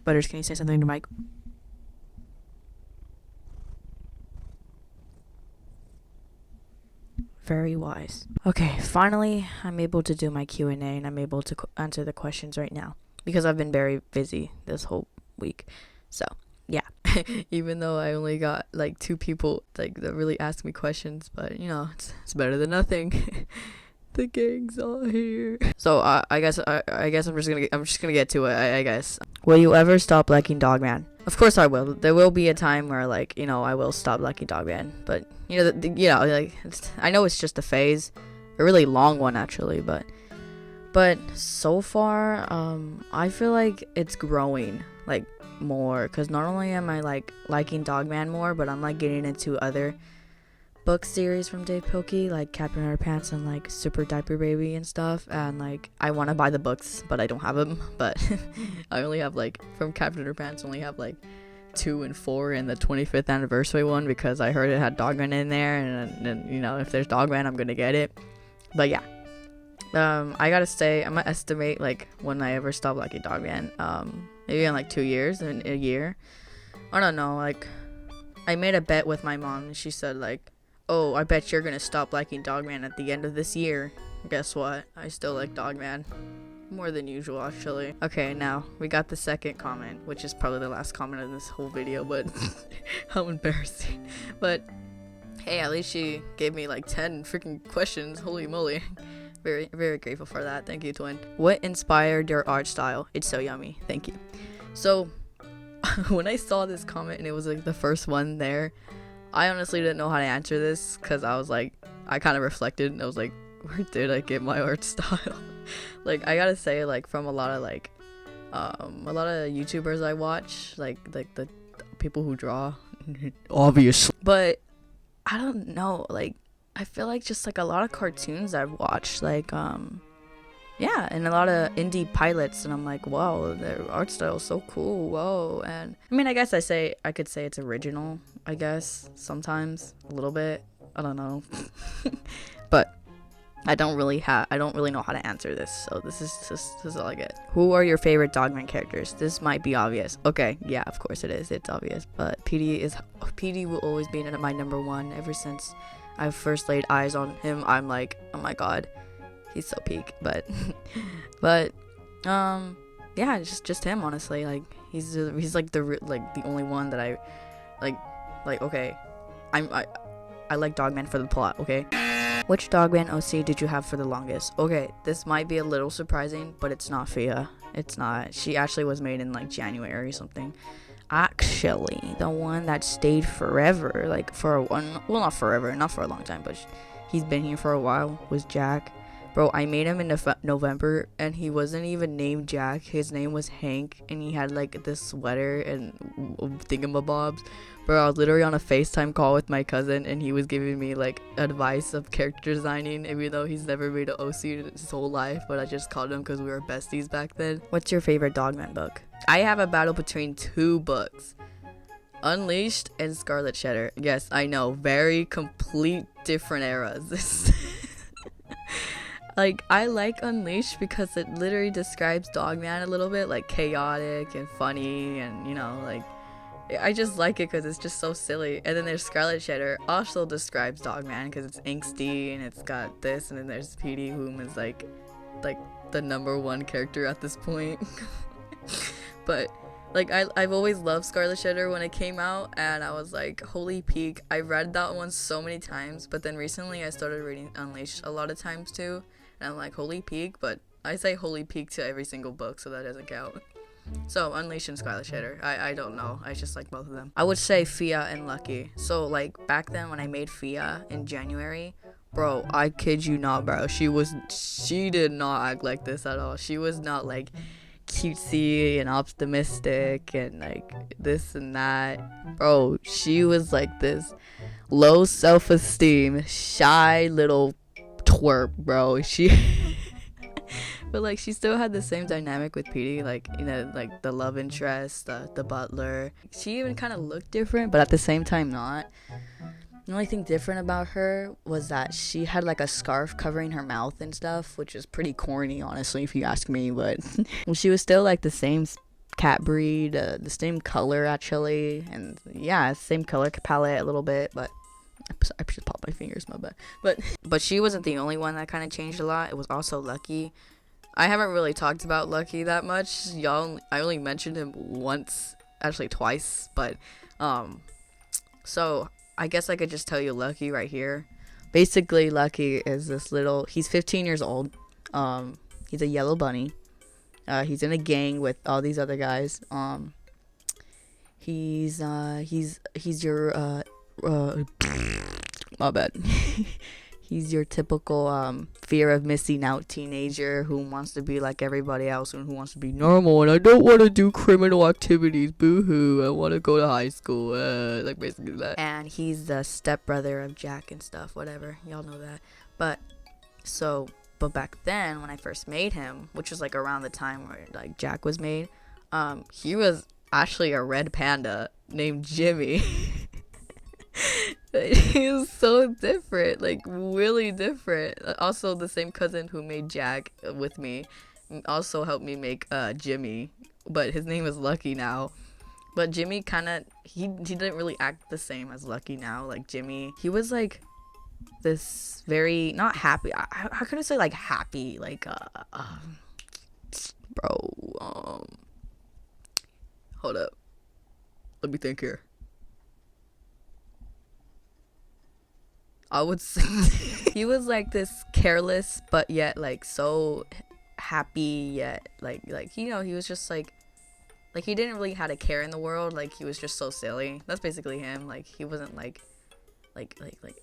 Butters, can you say something to Mike? Very wise. Okay, finally, I'm able to do my Q&A, and I'm able to answer the questions right now because I've been very busy this whole week. So, yeah. Even though I only got like 2 people like that really asked me questions, but you know, it's better than nothing. The gang's all here. So I guess I'm just gonna get to it. I guess. Will you ever stop liking Dogman? Of course I will. There will be a time where like I will stop liking Dogman, but like I know it's just a phase, a really long one actually, but so far I feel like it's growing like more, because not only am I like liking Dogman more, but I'm like getting into other book series from Dave Pilkey, like Captain Underpants and like Super Diaper Baby and stuff, and like I want to buy the books but I don't have them, but I only have like from Captain Underpants only have like 2 and 4 and the 25th anniversary one, because I heard it had Dogman in there, and if there's Dogman I'm gonna get it. But yeah, I gotta say, I'm gonna estimate like when I ever stop liking Dogman, maybe in like 2 years, in a year, I don't know. Like I made a bet with my mom and she said like, oh, I bet you're gonna stop liking Dogman at the end of this year. Guess what? I still like Dogman. More than usual, actually. Okay, now, we got the second comment, which is probably the last comment in this whole video, but how embarrassing. But, hey, at least she gave me like 10 freaking questions. Holy moly. Very, very grateful for that. Thank you, twin. What inspired your art style? It's so yummy. Thank you. So, when I saw this comment and it was like the first one there, I honestly didn't know how to answer this, because I was like, I kind of reflected and I was like, where did I get my art style? Like, I gotta say, like, from a lot of YouTubers I watch, like the people who draw, obviously. But I don't know, like, I feel like just like a lot of cartoons I've watched, like, yeah, and a lot of indie pilots, and I'm like, wow, their art style is so cool, whoa. And I mean, I guess I could say it's original, I guess, sometimes, a little bit, I don't know. But I don't really know how to answer this, so this is all I get. Who are your favorite Dogman characters? This might be obvious. Okay, yeah, of course it is, it's obvious, but PD will always be my number 1. Ever since I first laid eyes on him, I'm like, oh my god, he's so peak. But yeah, just him, honestly. Like he's like the only one that I like okay, I like Dogman for the plot, okay? Which Dogman OC did you have for the longest? Okay, this might be a little surprising, but it's not Fia. It's not. She actually was made in like January or something. Actually, the one that stayed forever, like not forever, not for a long time, but he's been here for a while, was Jack. Bro, I made him in November, and he wasn't even named Jack. His name was Hank, and he had like this sweater and thingamabobs. Bro, I was literally on a FaceTime call with my cousin, and he was giving me like advice of character designing, even though he's never made an OC in his whole life. But I just called him because we were besties back then. What's your favorite Dogman book? I have a battle between 2 books, Unleashed and Scarlet Shedder. Yes, I know, very complete different eras. Like, I like Unleashed because it literally describes Dogman a little bit, like chaotic and funny, and like, I just like it because it's just so silly. And then there's Scarlet Shedder, also describes Dogman because it's angsty and it's got this. And then there's PD, whom is like the number 1 character at this point. But like, I've always loved Scarlet Shedder when it came out, and I was like, holy peak. I read that one so many times, but then recently I started reading Unleashed a lot of times too, and I'm like, holy peak. But I say holy peak to every single book, so that doesn't count. So Unleashed and Scarlet Shedder, I don't know, I just like both of them. I would say Fia and Lucky. So like back then when I made Fia in January, bro, I kid you not, bro, she did not act like this at all. She was not like cutesy and optimistic and like this and that. Bro, she was like this low self-esteem, shy little twerp, bro. But like, she still had the same dynamic with PD, like, like the love interest, the butler. She even kind of looked different, but at the same time not. The only thing different about her was that she had like a scarf covering her mouth and stuff, which is pretty corny, honestly, if you ask me. But she was still like the same cat breed, the same color actually, and yeah, same color palette a little bit, but I just popped my fingers, my bad. But she wasn't the only one that kind of changed a lot. It was also Lucky. I haven't really talked about Lucky that much. I only mentioned him once, actually twice, but so I guess I could just tell you Lucky right here. Basically, Lucky is he's 15 years old. He's a yellow bunny. He's in a gang with all these other guys. He's your my bad. He's your typical fear of missing out teenager who wants to be like everybody else and who wants to be normal, and I don't want to do criminal activities, boo-hoo, I want to go to high school, like basically that. And he's the stepbrother of Jack and stuff, whatever, y'all know that. But back then when I first made him, which was like around the time where like Jack was made, he was actually a red panda named Jimmy. He was so different, like really different. Also, the same cousin who made Jack with me also helped me make Jimmy, but his name is Lucky now. But Jimmy he didn't really act the same as Lucky now. Like Jimmy, he was like this very not happy. How could I say like happy? Like hold up, let me think here. I would say he was like this careless but yet like so happy, yet like he was just like he didn't really have a care in the world. Like he was just so silly. That's basically him. Like he wasn't like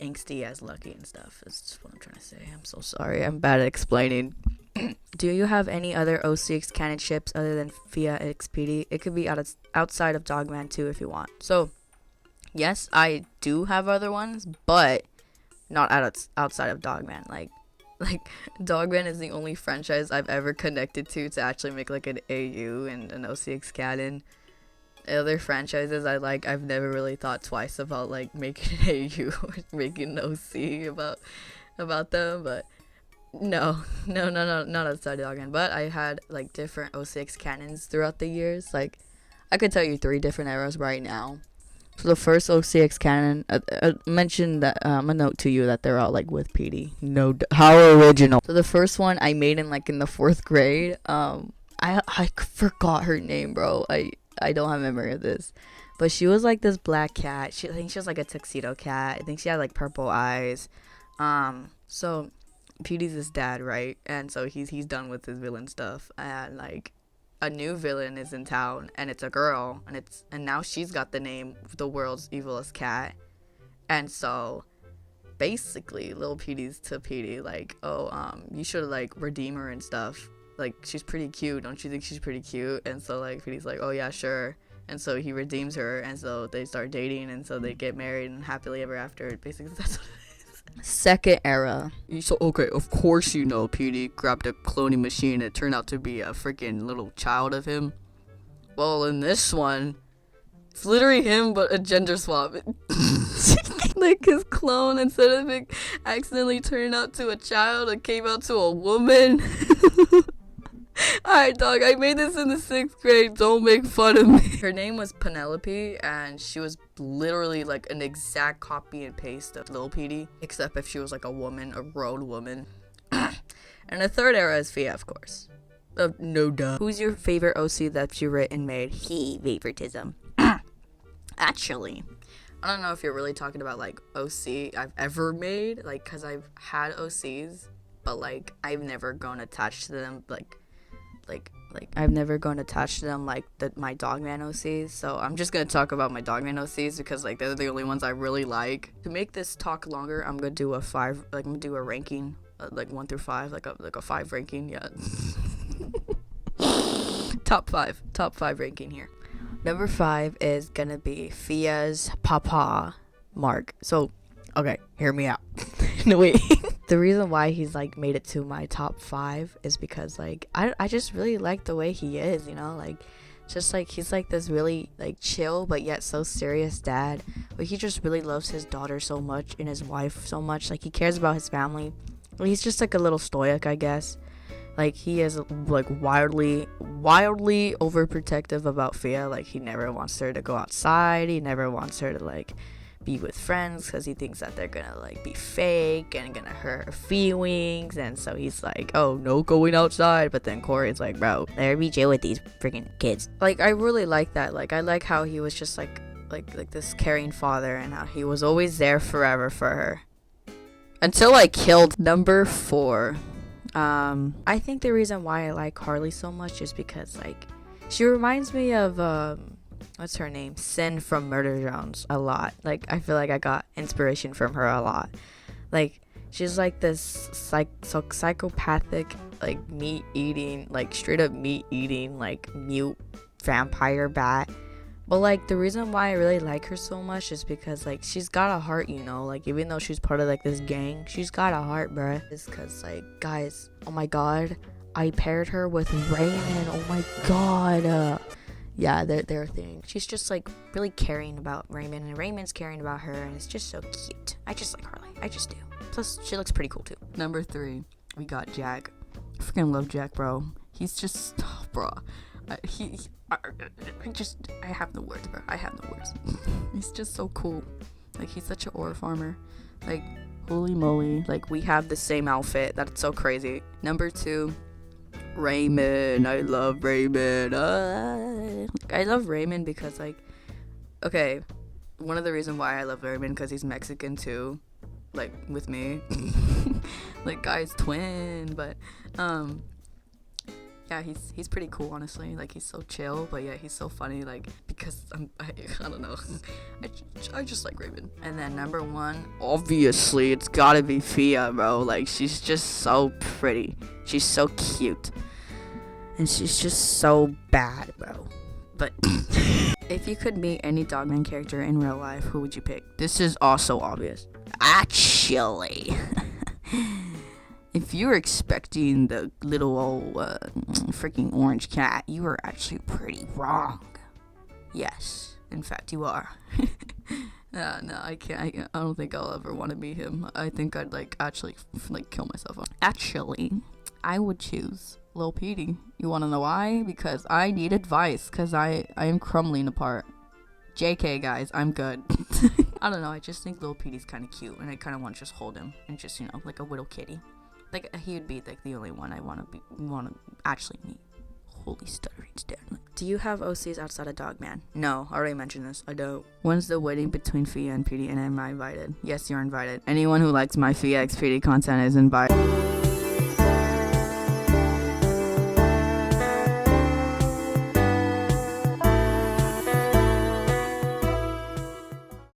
angsty as Lucky and stuff. That's just what I'm trying to say. I'm so sorry. I'm bad at explaining. Do you have any other OCX canon ships other than Fia X Petey? It could be outside of Dogman too if you want. So yes, I do have other ones, but not outside of Dogman. Like Dogman is the only franchise I've ever connected to actually make like an AU and an OCX canon. Other franchises I've never really thought twice about like making an AU or making an OC about them, but no, not outside of Dogman. But I had like different OCX canons throughout the years. Like I could tell you 3 different eras right now. So the first OCX canon, I mentioned that I'm a note to you that they're all like with PD. No, how original. So the first one I made in the 4th grade. I forgot her name, bro. I don't have memory of this, but she was like this black cat. I think she was like a tuxedo cat. I think she had like purple eyes. So PD's his dad, right? And so he's done with his villain stuff, and like a new villain is in town, and it's a girl, and now she's got the name the world's evilest cat. And so basically Lil PD's to PD like, you should like redeem her and stuff, like she's pretty cute, don't you think she's pretty cute? And so like PD's like, oh yeah, sure. And so he redeems her, and so they start dating, and so they get married and happily ever after. Basically that's what it is. Second era. So okay, of course PD grabbed a cloning machine and it turned out to be a freaking little child of him. Well, in this one, it's literally him but a gender swap. Like his clone, instead of it accidentally turning out to a child, it came out to a woman. Alright, dog, I made this in the 6th grade. Don't make fun of me. Her name was Penelope, and she was literally like an exact copy and paste of Lil PD, except if she was like a woman, a grown woman. And the third era is Fia, of course. No duh. Who's your favorite OC that you writ and made? Favoritism. Actually, I don't know if you're really talking about like OC I've ever made, like, cause I've had OCs, but like I've never gone attached to them, like I've never gone attached to them like my Dogman OCs. So I'm just gonna talk about my Dogman OCs because like they're the only ones I really like. To make this talk longer, I'm gonna do a ranking, like 1 through 5, like a 5 ranking. Yeah. top five ranking here. Number 5 is gonna be Fia's papa, Mark. So okay, hear me out. No, wait. The reason why he's like made it to my top 5 is because like I just really like the way he is, like just like he's like this really like chill but yet so serious dad, but he just really loves his daughter so much and his wife so much. Like he cares about his family. He's just like a little stoic, I guess. Like, he is like wildly overprotective about Fia. Like, he never wants her to go outside. He never wants her to like be with friends because he thinks that they're gonna like be fake and gonna hurt her feelings. And so he's like, oh, no going outside. But then Corey's like, bro, let her be chill with these freaking kids. Like, I really like that. Like, I like how he was just like this caring father, and how he was always there forever for her until I killed. Number 4. I think the reason why I like Harley so much is because like she reminds me of what's her name, Sin from Murder Jones a lot. Like, I feel like I got inspiration from her a lot. Like, she's like this psychopathic, like meat eating, like straight up meat eating, like mute vampire bat. But like, the reason why I really like her so much is because like she's got a heart, you know. Like, even though she's part of like this gang, she's got a heart, bruh. It's because like, guys, oh my god, I paired her with Raymond. Oh my god. Yeah, they're a thing. She's just like really caring about Raymond, and Raymond's caring about her, and it's just so cute. I just like Harley. I just do. Plus, she looks pretty cool too. Number 3, we got Jack. I freaking love Jack, bro. He's just, bro. I have no words, bro. I have no words. He's just so cool. Like, he's such an ore farmer. Like, holy moly. Like, we have the same outfit. That's so crazy. Number 2, Raymond. I love Raymond. I love Raymond because, like, okay, one of the reasons why I love Raymond because he's Mexican too. Like, with me. Like, guy's twin. But, yeah, he's pretty cool, honestly. Like, he's so chill, but yeah, he's so funny. Like, because I don't know. I just like Raven. And then number 1, obviously, it's gotta be Fia, bro. Like, she's just so pretty. She's so cute, and she's just so bad, bro. But if you could meet any Dogman character in real life, who would you pick? This is also obvious. Actually. If you're expecting the little old freaking orange cat, you are actually pretty wrong. Yes, in fact, you are. No, I can't. I don't think I'll ever want to meet him. I think I'd actually kill myself. Actually, I would choose Lil Petey. You want to know why? Because I need advice. Because I am crumbling apart. JK, guys, I'm good. I don't know. I just think Lil Petey's kind of cute, and I kind of want to just hold him and just, like a little kitty. Like, he would be the only one I want to actually meet. Holy stuttering stare. Do you have OCs outside of Dogman? No, I already mentioned this. I don't. When's the wedding between Fia and Petey, and am I invited? Yes, you're invited. Anyone who likes my Fia x Petey content is invited.